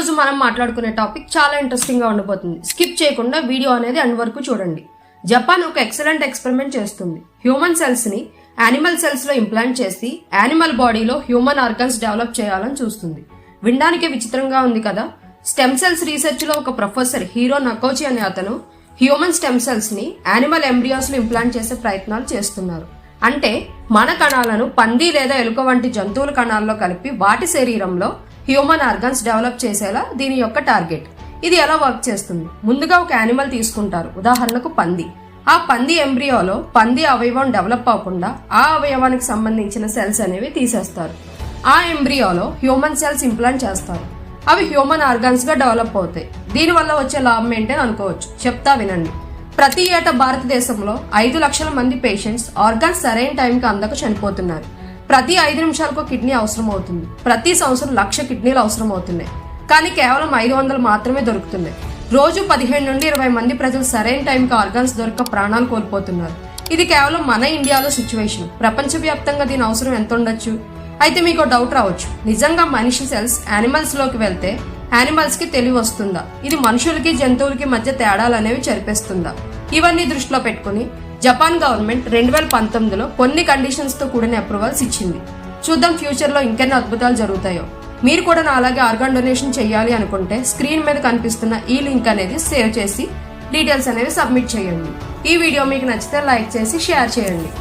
రోజు మనం మాట్లాడుకునే టాపిక్ చాలా ఇంట్రెస్టింగ్ గా ఉండబోతుంది. స్కిప్ చేయకుండా వీడియో అనేది ఎండ్ వరకు చూడండి. జపాన్ ఒక ఎక్సలెంట్ ఎక్స్పెరిమెంట్ చేస్తుంది. హ్యూమన్ సెల్స్ ని యానిమల్ సెల్స్ లో ఇంప్లాంట్ చేసి యానిమల్ బాడీలో హ్యూమన్ ఆర్గన్స్ డెవలప్ చేయాలని చూస్తుంది. వినడానికే విచిత్రంగా ఉంది కదా. స్టెమ్ సెల్స్ రీసెర్చ్ లో ఒక ప్రొఫెసర్ హీరో నకోచి అనే అతను హ్యూమన్ స్టెమ్ సెల్స్ ని యానిమల్ ఎంబ్రియోస్ లో ఇంప్లాంట్ చేసే ప్రయత్నాలు చేస్తున్నారు. అంటే మన కణాలను పంది లేదా ఎలుక వంటి జంతువుల కణాల్లో కలిపి వాటి శరీరంలో హ్యూమన్ ఆర్గన్స్ డెవలప్ చేసేలా దీని యొక్క టార్గెట్. ఇది ఎలా వర్క్ చేస్తుంది? ముందుగా ఒక యానిమల్ తీసుకుంటారు, ఉదాహరణకు పంది. ఆ పంది ఎంబ్రియోలో పంది అవయవం డెవలప్ అవ్వకుండా ఆ అవయవానికి సంబంధించిన సెల్స్ అనేవి తీసేస్తారు. ఆ ఎంబ్రియోలో హ్యూమన్ సెల్స్ ఇంప్లాంట్ చేస్తారు. అవి హ్యూమన్ ఆర్గన్స్ గా డెవలప్ అవుతాయి. దీనివల్ల వచ్చే లాభం ఏంటని అనుకోవచ్చు. చెప్తా వినండి. ప్రతి ఏటా భారతదేశంలో 5 లక్షల మంది పేషెంట్స్ ఆర్గన్స్ సరైన టైంకి అందక చనిపోతున్నారు. ప్రతి 5 నిమిషాలకు కిడ్నీ అవసరం అవుతుంది. ప్రతి సంవత్సరం 1,00,000 కిడ్నీలు అవసరం అవుతున్నాయి. కానీ కేవలం 500 మాత్రమే దొరుకుతున్నాయి. రోజు 15 నుండి 20 మంది ప్రజలు సరైన టైంకి ఆర్గన్స్ దొరక ప్రాణాలు కోల్పోతున్నారు. ఇది కేవలం మన ఇండియాలో సిచ్యువేషన్. ప్రపంచవ్యాప్తంగా దీని అవసరం ఎంత ఉండొచ్చు? అయితే మీకు డౌట్ రావచ్చు, నిజంగా మనిషి సెల్స్ యానిమల్స్ లోకి వెళ్తే యానిమల్స్ కి తెలివి వస్తుందా? ఇది మనుషులకి జంతువులకి మధ్య తేడాలు అనేవి చెరిపేస్తుందా? ఇవన్నీ దృష్టిలో పెట్టుకుని జపాన్ గవర్నమెంట్ 2019లో కొన్ని కండిషన్స్ తో కూడిన అప్రూవల్స్ ఇచ్చింది. చూద్దాం ఫ్యూచర్ లో ఇంకెన్ని అద్భుతాలు జరుగుతాయో. మీరు కూడా నా అలాగే ఆర్గాన్ డొనేషన్ చేయాలి అనుకుంటే స్క్రీన్ మీద కనిపిస్తున్న ఈ లింక్ అనేది సేవ్ చేసి డీటెయిల్స్ అనేవి సబ్మిట్ చేయండి. ఈ వీడియో మీకు నచ్చితే లైక్ చేసి షేర్ చేయండి.